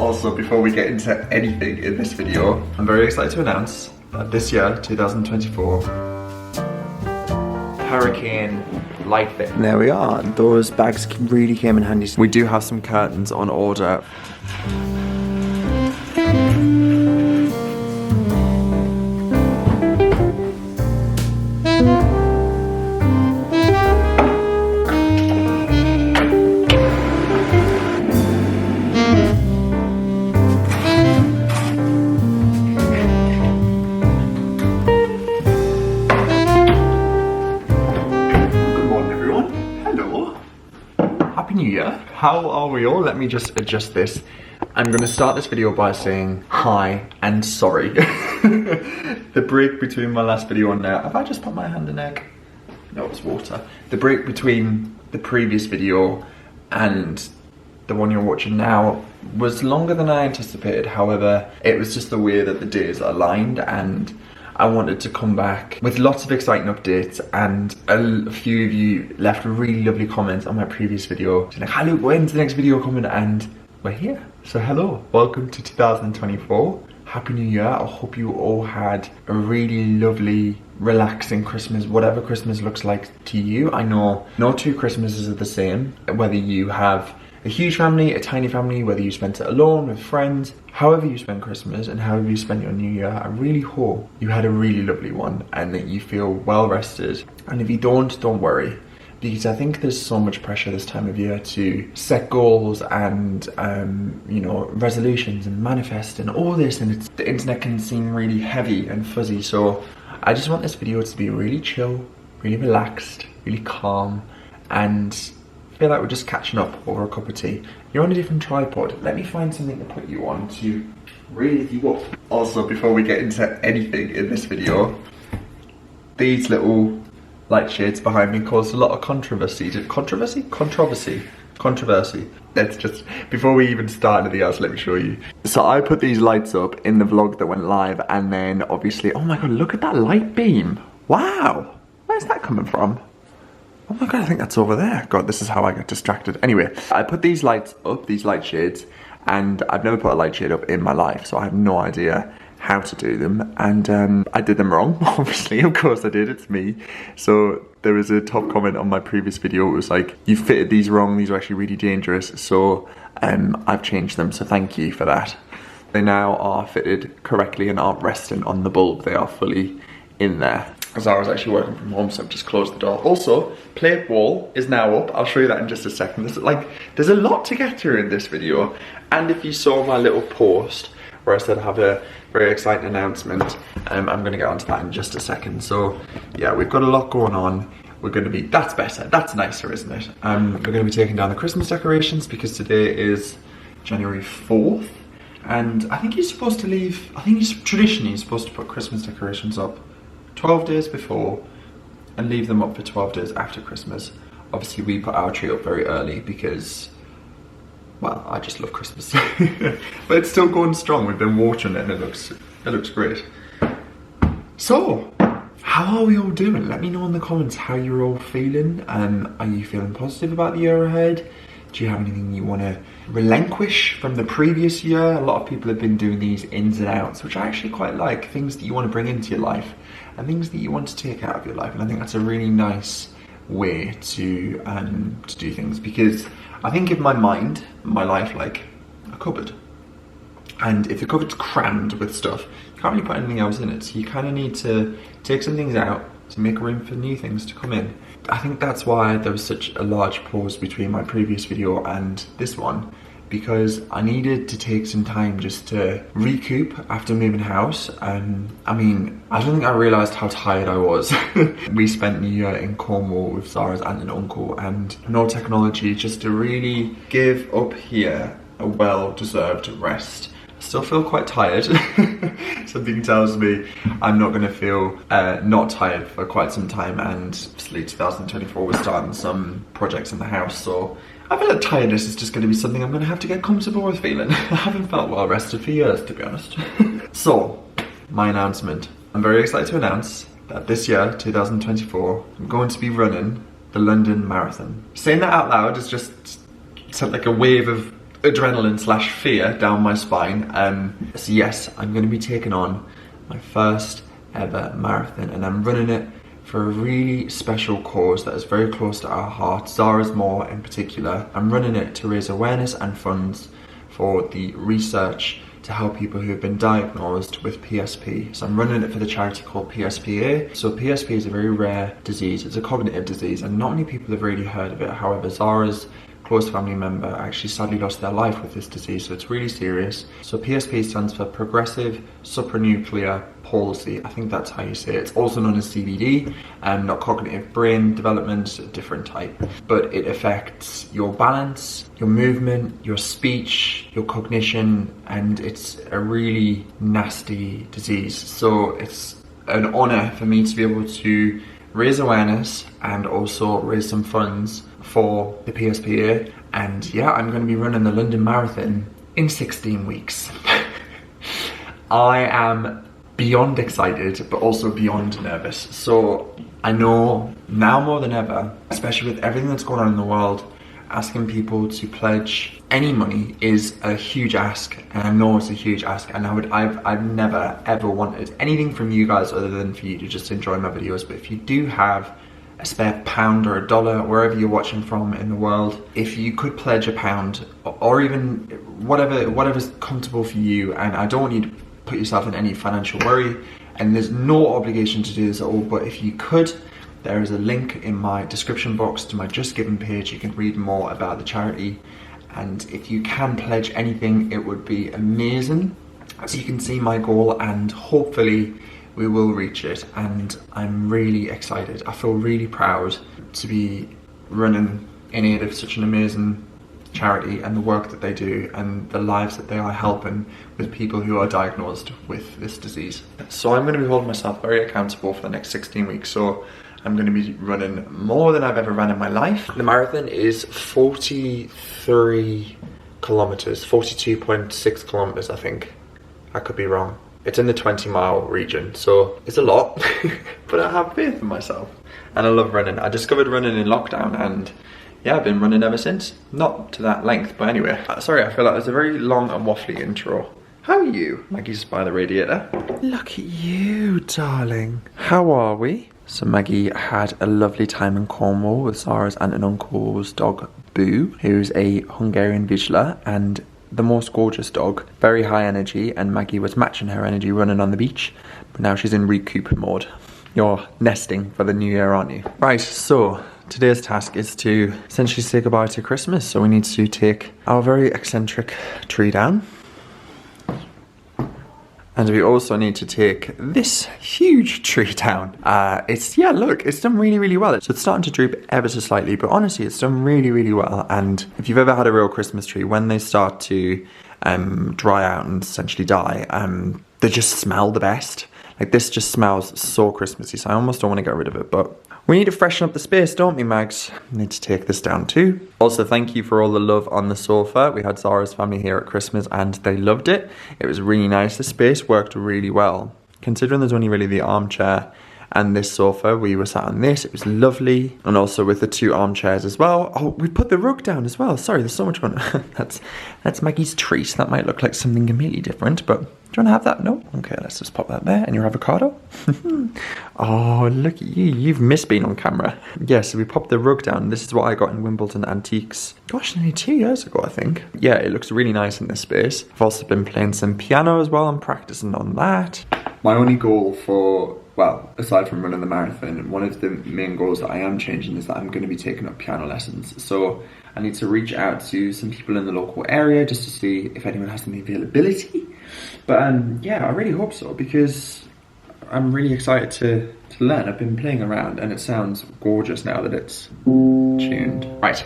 Also, before we get into anything in this video, I'm very excited to announce that this year, 2024, Hurricane light fit. There we are. Those bags really came in handy. We do have some curtains on order. New Year. How are we all? Let me just adjust this. I'm going to start this video by saying hi and sorry. The break between my last video and now. Have I just put my hand in egg? No, it's water. The break between the previous video and the one you're watching now was longer than I anticipated. However, it was just the way that the days aligned, and I wanted to come back with lots of exciting updates, and a few of you left really lovely comments on my previous video saying, "Hi Luke, when's the next video coming?" And we're here. So hello, welcome to 2024. Happy New Year. I hope you all had a really lovely, relaxing Christmas, whatever Christmas looks like to you. I know no two Christmases are the same, whether you have a huge family, a tiny family, whether you spent it alone, with friends, however you spend Christmas and however you spend your New Year, I really hope you had a really lovely one and that you feel well rested. And if you don't worry, because I think there's so much pressure this time of year to set goals and, you know, resolutions and manifest and all this, and the internet can seem really heavy and fuzzy. So I just want this video to be really chill, really relaxed, really calm, and feel like we're just catching up over a cup of tea. You're on a different tripod. Let me find something to put you on to raise you up. Also, before we get into anything in this video, these little light shades behind me caused a lot of controversy. Controversy. Let's just, before we even start anything else, let me show you. So I put these lights up in the vlog that went live, and then obviously, oh my god, look at that light beam. Wow, where's that coming from? Oh my god, I think that's over there. God, this is how I got distracted. Anyway, I put these lights up, these light shades, and I've never put a light shade up in my life, so I have no idea how to do them. And I did them wrong, obviously, of course I did, it's me. So there was a top comment on my previous video, it was like, you fitted these wrong, these are actually really dangerous. So I've changed them, so thank you for that. They now are fitted correctly and aren't resting on the bulb, they are fully in there. Because I was actually working from home, so I've just closed the door. Also, plate wall is now up. I'll show you that in just a second. There's a lot to get through in this video. And if you saw my little post where I said I have a very exciting announcement, I'm going to get onto that in just a second. So yeah, we've got a lot going on. We're going to be, that's better, that's nicer, isn't it? We're going to be taking down the Christmas decorations because today is January 4th. And I think you're supposed to leave, traditionally you're supposed to put Christmas decorations up 12 days before and leave them up for 12 days after Christmas. Obviously we put our tree up very early because, well, I just love Christmas. But it's still going strong. We've been watering it and it looks great. So, how are we all doing? Let me know in the comments how you're all feeling. Are you feeling positive about the year ahead? Do you have anything you want to relinquish from the previous year? A lot of people have been doing these ins and outs, which I actually quite like. Things that you want to bring into your life and things that you want to take out of your life. And I think that's a really nice way to do things, because I think of my life like a cupboard. And if the cupboard's crammed with stuff, you can't really put anything else in it. So you kind of need to take some things out to make room for new things to come in. I think that's why there was such a large pause between my previous video and this one, because I needed to take some time just to recoup after moving house. I mean, I don't think I realised how tired I was. We spent New Year in Cornwall with Zara's aunt and uncle, and no technology, just to really give up here a well-deserved rest. Still feel quite tired. Something tells me I'm not going to feel not tired for quite some time, and obviously 2024 we're starting some projects in the house, so I feel like tiredness is just going to be something I'm going to have to get comfortable with feeling. I haven't felt well rested for years, to be honest. So, my announcement. I'm very excited to announce that this year, 2024, I'm going to be running the London Marathon. Saying that out loud is just like a wave of adrenaline slash fear down my spine. So yes, I'm going to be taking on my first ever marathon, and I'm running it for a really special cause that is very close to our hearts, Zara's more in particular. I'm running it to raise awareness and funds for the research to help people who have been diagnosed with PSP. So I'm running it for the charity called PSPA. So PSP is a very rare disease. It's a cognitive disease, and not many people have really heard of it. However, Zara's close family member actually sadly lost their life with this disease, so it's really serious. So PSP stands for Progressive Supranuclear Palsy. I think that's how you say it. It's also known as CBD, not cognitive brain development, a different type. But it affects your balance, your movement, your speech, your cognition, and it's a really nasty disease. So it's an honor for me to be able to raise awareness and also raise some funds for the PSPA. And yeah, I'm going to be running the London Marathon in 16 weeks. I am beyond excited, but also beyond nervous. So I know now more than ever, especially with everything that's going on in the world, asking people to pledge any money is a huge ask, and I know it's a huge ask, and I've never ever wanted anything from you guys other than for you to just enjoy my videos. But if you do have a spare pound or a dollar, wherever you're watching from in the world, if you could pledge a pound or even whatever's comfortable for you, and I don't want you to put yourself in any financial worry, and there's no obligation to do this at all, but if you could, there is a link in my description box to my Just Giving page. You can read more about the charity, and if you can pledge anything, it would be amazing. So you can see my goal, and hopefully we will reach it, and I'm really excited. I feel really proud to be running in aid of such an amazing charity and the work that they do and the lives that they are helping with people who are diagnosed with this disease. So I'm going to be holding myself very accountable for the next 16 weeks. So I'm going to be running more than I've ever run in my life. The marathon is 43 kilometers, 42.6 kilometers, I think. I could be wrong. It's in the 20-mile region, so it's a lot, but I have faith in myself. And I love running. I discovered running in lockdown, and yeah, I've been running ever since. Not to that length, but anyway. Sorry, I feel like there's a very long and waffly intro. How are you? Maggie's by the radiator. Look at you, darling. How are we? So Maggie had a lovely time in Cornwall with Zara's aunt and uncle's dog, Boo, who's a Hungarian Vizsla, and the most gorgeous dog, very high energy, and Maggie was matching her energy running on the beach, but now she's in recoup mode. You're nesting for the new year, aren't you? Right, so today's task is to essentially say goodbye to Christmas. So we need to take our very eccentric tree down. And we also need to take this huge tree down. Yeah, look, it's done really, really well. So it's starting to droop ever so slightly, but honestly, it's done really, really well. And if you've ever had a real Christmas tree, when they start to dry out and essentially die, they just smell the best. Like, this just smells so Christmassy, so I almost don't want to get rid of it, but we need to freshen up the space, don't we, Mags? We need to take this down too. Also, thank you for all the love on the sofa. We had Zara's family here at Christmas and they loved it. It was really nice. The space worked really well. Considering there's only really the armchair and this sofa, we were sat on this. It was lovely. And also with the two armchairs as well. Oh, we put the rug down as well. Sorry, there's so much fun. That's Maggie's treat. That might look like something completely different, but do you want to have that? No? Okay, let's just pop that there. And your avocado? Oh, look at you. You've missed being on camera. Yeah, so we popped the rug down. This is what I got in Wimbledon Antiques. Gosh, nearly 2 years ago, I think. Yeah, it looks really nice in this space. I've also been playing some piano as well. I'm practicing on that. My only goal for, well, aside from running the marathon, one of the main goals that I am changing is that I'm going to be taking up piano lessons. So I need to reach out to some people in the local area just to see if anyone has any availability. But yeah, I really hope so, because I'm really excited to learn. I've been playing around and it sounds gorgeous now that it's tuned. Right,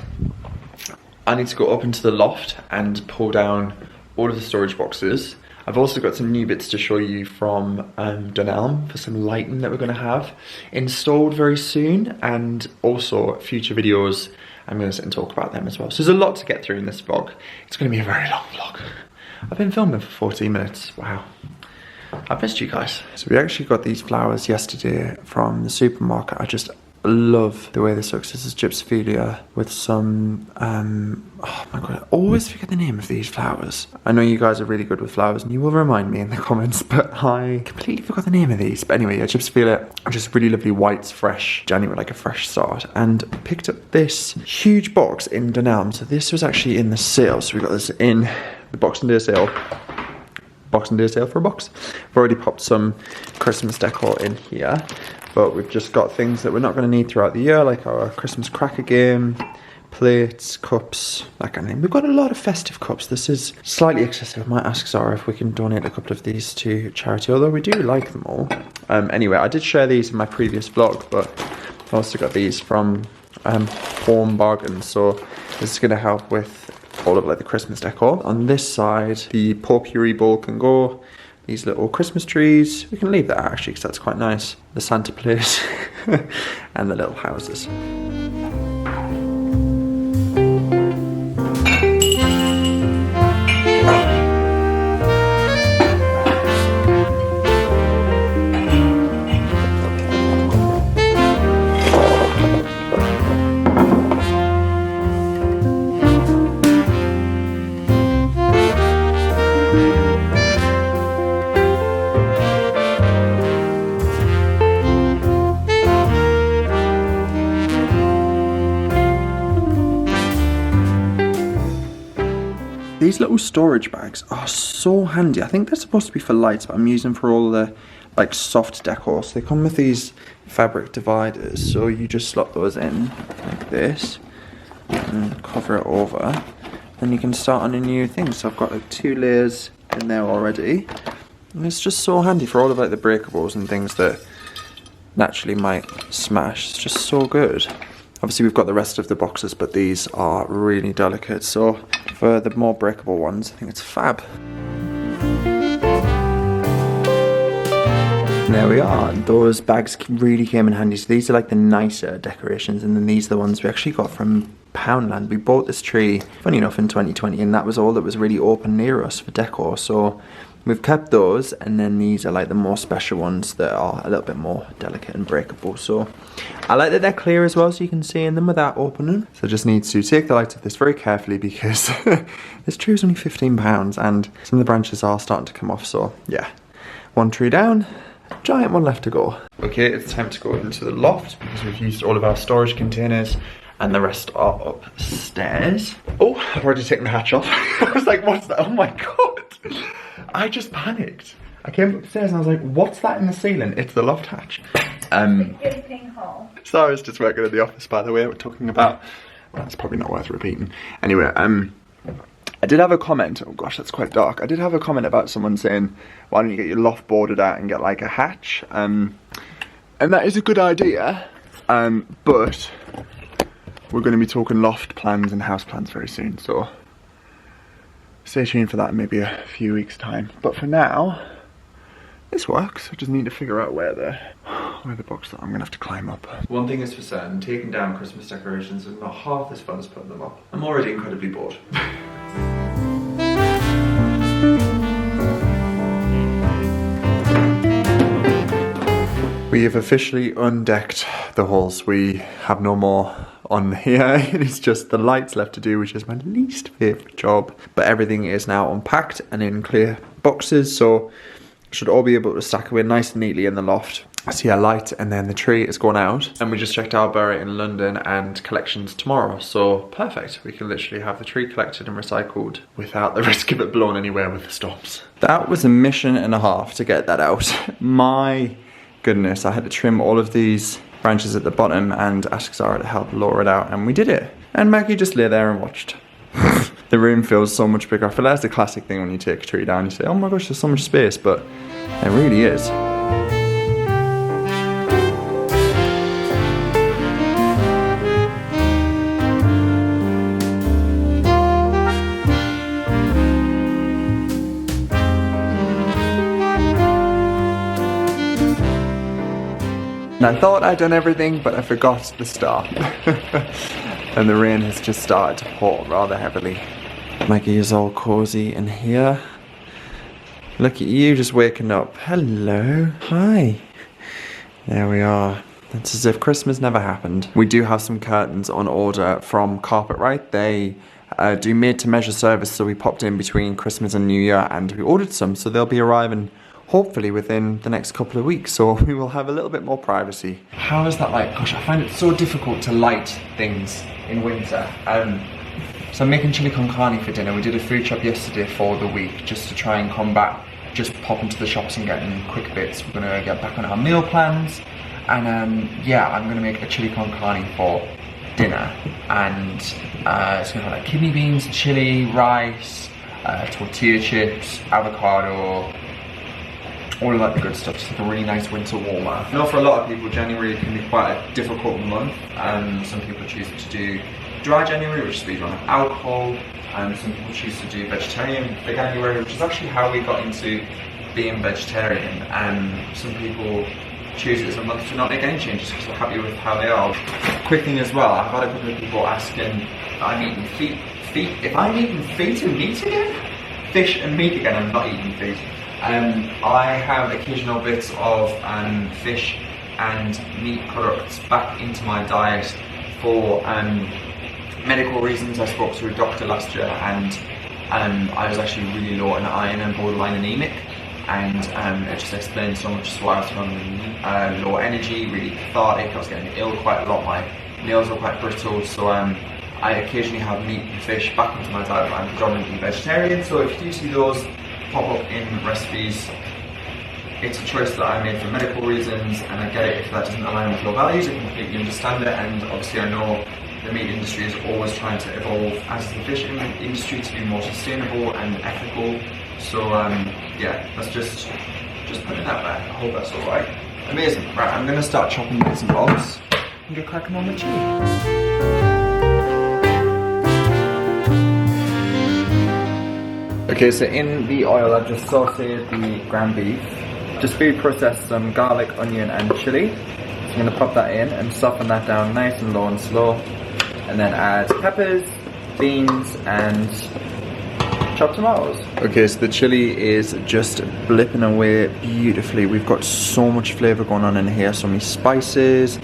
I need to go up into the loft and pull down all of the storage boxes. I've also got some new bits to show you from Dunelm for some lighting that we're going to have installed very soon, and also future videos. I'm going to sit and talk about them as well. So there's a lot to get through in this vlog. It's going to be a very long vlog. I've been filming for 14 minutes. Wow. I've missed you guys. So we actually got these flowers yesterday from the supermarket. I just love the way this looks. This is gypsophilia with some, oh my god, I always forget the name of these flowers. I know you guys are really good with flowers and you will remind me in the comments, but I completely forgot the name of these. But anyway, yeah, gypsophilia, just really lovely whites, fresh, January, like a fresh start. And picked up this huge box in Dunelm. So this was actually in the sale. So we got this in the Boxing Day sale. Boxing Day sale for a box. I've already popped some Christmas decor in here, but we've just got things that we're not going to need throughout the year, like our Christmas cracker game, plates, cups, that kind of thing. We've got a lot of festive cups. This is slightly excessive. I might ask Zara if we can donate a couple of these to charity, although we do like them all. Anyway, I did share these in my previous vlog, but I also got these from Home Bargains, so this is going to help with all of like the Christmas decor. On this side, the potpourri bowl can go. These little Christmas trees, we can leave that actually because that's quite nice. The Santa plate and the little houses. These little storage bags are so handy. I think they're supposed to be for lights, but I'm using for all the like soft decor. So they come with these fabric dividers, so you just slot those in like this and cover it over. Then you can start on a new thing. So I've got like 2 layers in there already. And it's just so handy for all of like the breakables and things that naturally might smash. It's just so good. Obviously we've got the rest of the boxes, but these are really delicate. So for the more breakable ones, I think it's fab. And there we are. Those bags really came in handy. So these are like the nicer decorations, and then these are the ones we actually got from Poundland. We bought this tree, funny enough, in 2020, and that was all that was really open near us for decor. So we've kept those, and then these are like the more special ones that are a little bit more delicate and breakable. So I like that they're clear as well, so you can see in them without opening. So I just need to take the light of this very carefully because this tree is only £15 and some of the branches are starting to come off. So yeah, one tree down, giant one left to go. Okay, it's time to go into the loft because we've used all of our storage containers and the rest are upstairs. Oh, I've already taken the hatch off. I was like, what's that? Oh my God. I just panicked. I came upstairs and I was like, what's that in the ceiling? It's the loft hatch. Gaping hole. Sarah's just working in the office, by the way. We're talking about, well, that's probably not worth repeating. Anyway, I did have a comment. Oh gosh, that's quite dark. I did have a comment about someone saying, why don't you get your loft boarded out and get like a hatch? And that is a good idea. But we're going to be talking loft plans and house plans very soon. So stay tuned for that in maybe a few weeks' time. But for now, this works. I just need to figure out where the box that I'm gonna have to climb up. One thing is for certain, taking down Christmas decorations is not half as fun as putting them up. I'm already incredibly bored. We have officially undecked the halls. We have no more on here. It is just the lights left to do, which is my least favourite job. But everything is now unpacked and in clear boxes, so should all be able to stack away nice and neatly in the loft. So yeah, light, and then the tree is going out. And we just checked our Borough in London and collections tomorrow, so perfect. We can literally have the tree collected and recycled without the risk of it blown anywhere with the stops. That was a mission and a half to get that out. My goodness, I had to trim all of these branches at the bottom and ask Zara to help lower it out, and we did it. And Maggie just lay there and watched. The room feels so much bigger. I feel like that's the classic thing when you take a tree down. You say, oh my gosh, there's so much space, but it really is. And I thought I'd done everything, but I forgot the start. And the rain has just started to pour rather heavily. Maggie is all cozy in here. Look at you just waking up. Hello. Hi. There we are. It's as if Christmas never happened. We do have some curtains on order from Carpetrite. They do made-to-measure service, so we popped in between Christmas and New Year and we ordered some, so they'll be arriving hopefully within the next couple of weeks, so we will have a little bit more privacy. How is that like? Gosh, I find it so difficult to light things in winter. So I'm making chili con carne for dinner. We did a food shop yesterday for the week just to try and combat just popping to the shops and getting quick bits. We're gonna get back on our meal plans. And yeah, I'm gonna make a chili con carne for dinner, and it's gonna have like kidney beans, chili, rice, tortilla chips, avocado, all of that the good stuff. Just like a really nice winter warmer. I know for a lot of people January can be quite a difficult month. Some people choose to do dry January, which means on alcohol, and some people choose to do vegetarian for January, which is actually how we got into being vegetarian. And some people choose it as a month to not make any changes because they're happy with how they are. Quick thing as well, I've had a couple of people asking if I'm eating feet. If I'm eating feet and meat again? Fish and meat again, I'm not eating feet. I have occasional bits of fish and meat products back into my diet for medical reasons. I spoke to a doctor last year and I was actually really low in iron and borderline anemic. And it just explains so much as why I was feeling low energy, really cathartic. I was getting ill quite a lot. My nails were quite brittle, so I occasionally have meat and fish back into my diet, but I'm predominantly vegetarian. So if you do see those pop up in recipes, it's a choice that I made for medical reasons, and I get it if that doesn't align with your values. I completely understand it, and obviously I know the meat industry is always trying to evolve, as is the fish industry, to be more sustainable and ethical. So yeah, let's just put it out there. I hope that's alright. Amazing. Right, I'm gonna start chopping bits and bobs and get cracking on the chili. Okay, so in the oil I've just sauteed the ground beef. Just food processed some garlic, onion and chili. So I'm gonna pop that in and soften that down nice and low and slow. And then add peppers, beans and chopped tomatoes. Okay, so the chili is just blipping away beautifully. We've got so much flavour going on in here. So many spices,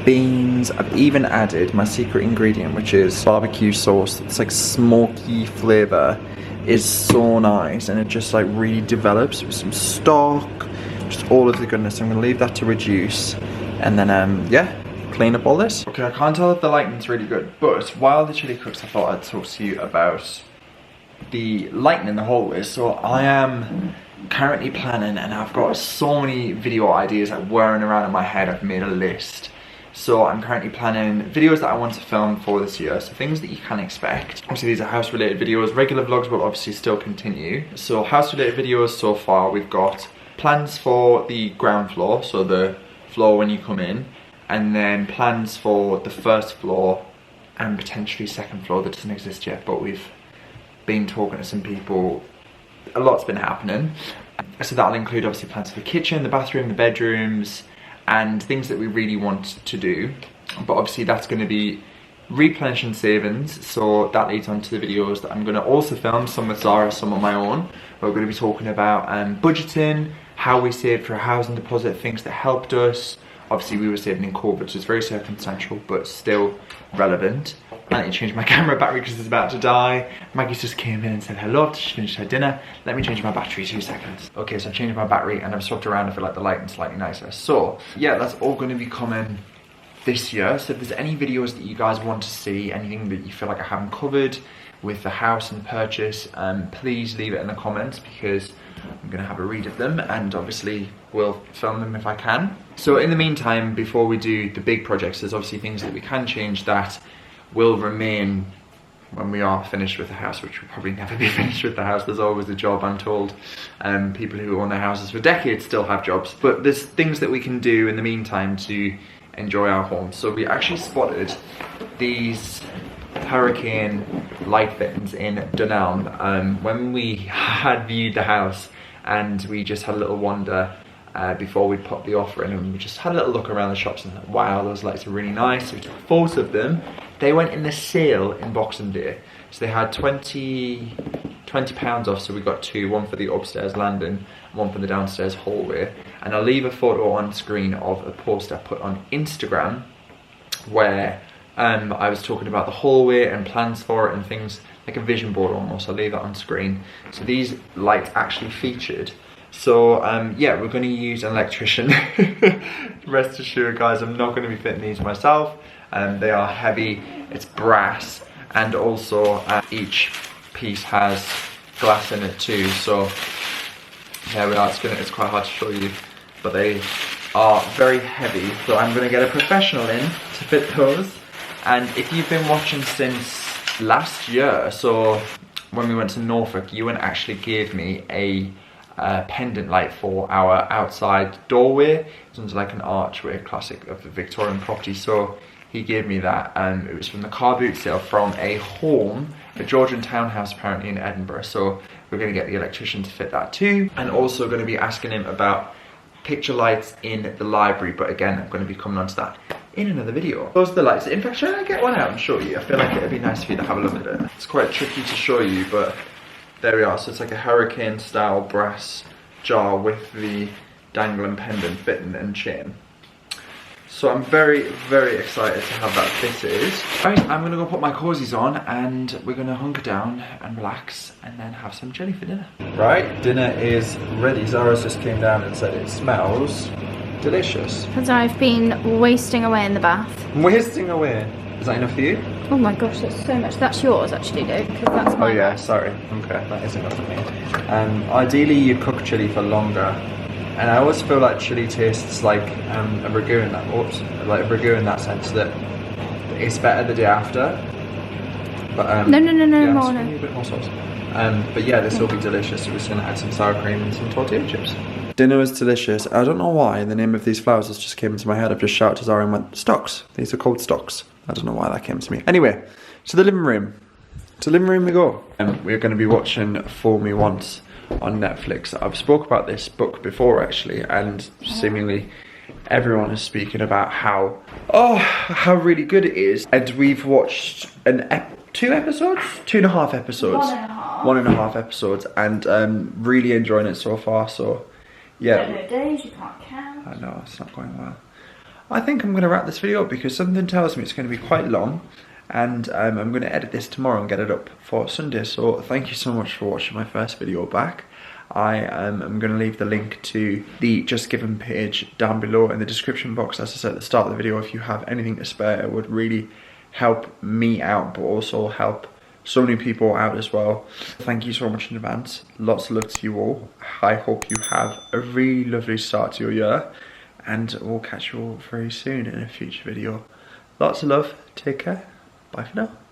beans. I've even added my secret ingredient, which is barbecue sauce. It's like smoky flavour. It's so nice, and it just like really develops with some stock, just all of the goodness. I'm gonna leave that to reduce, and then yeah, clean up all this. Okay, I can't tell if the lighting's really good, but while the chili cooks, I thought I'd talk to you about the lighting in the hallways. So I am currently planning, and I've got so many video ideas like whirring around in my head. I've made a list. So I'm currently planning videos that I want to film for this year, so things that you can expect. Obviously these are house related videos. Regular vlogs will obviously still continue. So house related videos so far, we've got plans for the ground floor, so the floor when you come in, and then plans for the first floor and potentially second floor that doesn't exist yet, but we've been talking to some people. A lot's been happening. So that'll include obviously plans for the kitchen, the bathroom, the bedrooms, and things that we really want to do. But obviously that's going to be replenishing savings, so that leads on to the videos that I'm going to also film, some with Zara, some on my own. We're going to be talking about budgeting, how we saved for a housing deposit, things that helped us. Obviously we were saving in COVID, so it's very circumstantial but still relevant. I need to change my camera battery because it's about to die. Maggie's just came in and said hello after she finished her dinner. Let me change my battery, 2 seconds. Okay, so I've changed my battery and I've swapped around. I feel like the lighting's slightly nicer. So yeah, that's all going to be coming this year. So if there's any videos that you guys want to see, anything that you feel like I haven't covered with the house and purchase, please leave it in the comments, because I'm going to have a read of them, and obviously we'll film them if I can. So in the meantime, before we do the big projects, there's obviously things that we can change that will remain when we are finished with the house, which will probably never be finished with the house. There's always a job, I'm told. People who own their houses for decades still have jobs. But there's things that we can do in the meantime to enjoy our home. So we actually spotted these hurricane light fittings in Dunelm when we had viewed the house, and we just had a little wander before we'd put the offer in, and we just had a little look around the shops and thought, wow, those lights are really nice. So we took photos of them. They went in the sale in Boxing Day. So they had 20% £20 off, so we got two, one for the upstairs landing, one for the downstairs hallway. And I'll leave a photo on screen of a post I put on Instagram where I was talking about the hallway and plans for it and things, like a vision board almost. I'll leave that on screen. So these lights actually featured. So yeah, we're going to use an electrician. Rest assured guys, I'm not going to be fitting these myself. They are heavy, it's brass, and also each piece has glass in it too. So here we are, it's quite hard to show you, but they are very heavy. So I'm going to get a professional in to fit those. And if you've been watching since last year, so when we went to Norfolk, Ewan actually gave me a pendant light for our outside doorway. It's under like an archway, classic of the Victorian property. So he gave me that, and it was from the car boot sale from a home, a Georgian townhouse apparently in Edinburgh. So we're going to get the electrician to fit that too, and also going to be asking him about picture lights in the library. But again, I'm going to be coming on to that in another video. Those are the lights. In fact, should I get one out and show you? I feel like it'd be nice for you to have a look at it. It's quite tricky to show you, but there we are. So it's like a hurricane style brass jar with the dangling pendant fitting and chain. So I'm very, very excited to have that fitted. Right, I'm gonna go put my cozies on and we're gonna hunker down and relax and then have some chili for dinner. Right, dinner is ready. Zara's just came down and said it smells delicious. Because I've been wasting away in the bath. Wasting away. Is that enough for you? Oh my gosh, that's so much. That's yours actually, Luke, because that's mine. Oh yeah, sorry. Okay, that is enough for me. Ideally you cook chili for longer. And I always feel like chili tastes like a ragu in that, like a ragu in that sense that it's better the day after. But no, yeah, more just give me a bit more sauce. But yeah, this will be delicious. We're just gonna add some sour cream and some tortilla chips. Dinner was delicious. I don't know why the name of these flowers just came into my head. I've just shouted to Zara and went, stocks. These are called stocks. I don't know why that came to me. Anyway, to the living room. To the living room we go. We're going to be watching Fool Me Once on Netflix. I've spoke about this book before actually, and seemingly everyone is speaking about how really good it is. And we've watched two episodes? 2.5 episodes. 1.5 episodes, and really enjoying it so far. So yeah. No days, you can't count. I know, it's not going well. I think I'm going to wrap this video up because something tells me it's going to be quite long, and I'm going to edit this tomorrow and get it up for Sunday. So thank you so much for watching my first video back. I am going to leave the link to the Just Given page down below in the description box. As I said at the start of the video, if you have anything to spare, it would really help me out, but also help so many people out as well. Thank you so much in advance. Lots of love to you all. I hope you have a really lovely start to your year, and we'll catch you all very soon in a future video. Lots of love. Take care. Bye for now.